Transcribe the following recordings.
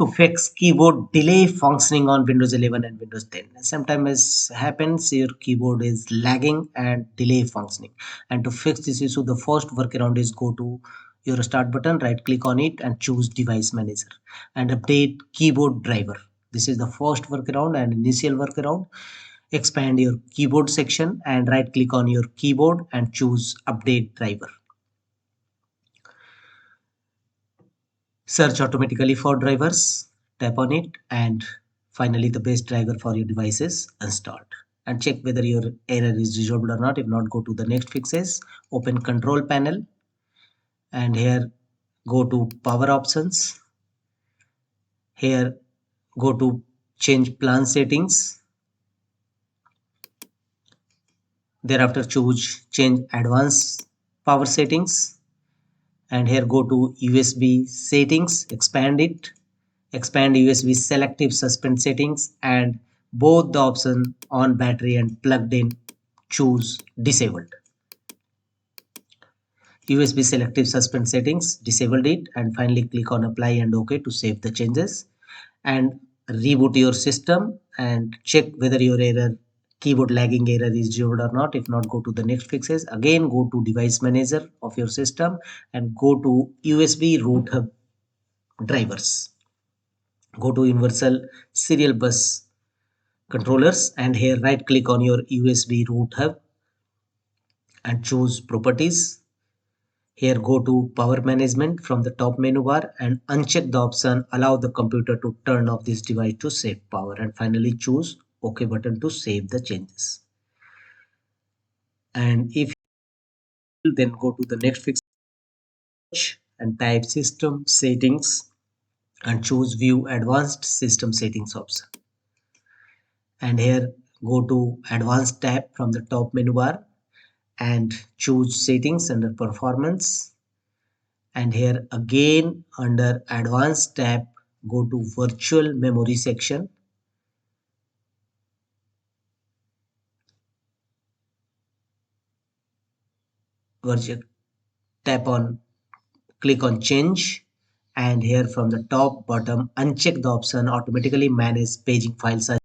to fix keyboard delay functioning on Windows 11 and Windows 10. Sometimes happens your keyboard is lagging and delay functioning. And to fix this issue, the first workaround is go to your start button, right click on it and choose device manager and update keyboard driver. This is the first workaround and initial workaround. Expand your keyboard section and right click on your keyboard and choose update driver. Search automatically for drivers, tap on it, and finally the best driver for your device is installed. And check whether your error is resolved or not. If not, go to the next fixes, open control panel, and here go to power options. Here go to change plan settings. Thereafter choose change advanced power settings, and here go to USB settings, expand it, expand USB selective suspend settings, and both the option on battery and plugged in choose disabled. USB selective suspend settings, disabled it, and finally click on apply and OK to save the changes. And reboot your system and check whether your error keyboard lagging error is resolved or not. If not, go to the next fixes. Again, go to device manager of your system and go to USB root hub drivers. Go to universal serial bus controllers and here right click on your USB root hub and choose properties. Here go to power management from the top menu bar and uncheck the option allow the computer to turn off this device to save power, and finally choose OK button to save the changes. And if you then go to the next fix and type system settings and choose view advanced system settings option. And here go to advanced tab from the top menu bar and choose settings under performance, and here again under advanced tab go to virtual memory section. Virtual tap on click on change, and here from the top bottom uncheck the option automatically manage paging file size.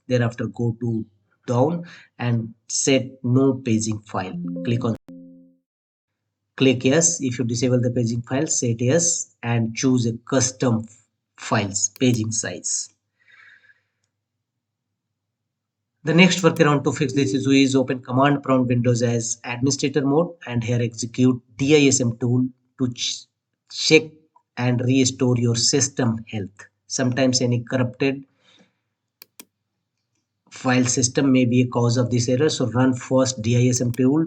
Thereafter go to down and set no paging file. Click yes. If you disable the paging file, set yes and choose a custom files paging size. The next workaround to fix this issue is open command prompt windows as administrator mode and here execute DISM tool to check and restore your system health. Sometimes any corrupted file system may be a cause of this error, so run first DISM tool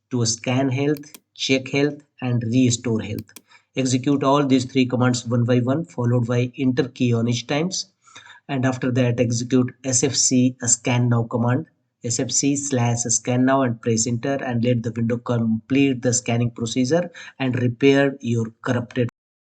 to scan health, check health and restore health. Execute all these three commands one by one followed by enter key on each times, and after that execute sfc scan now command, sfc/scan now and press enter and let the window complete the scanning procedure and repair your corrupted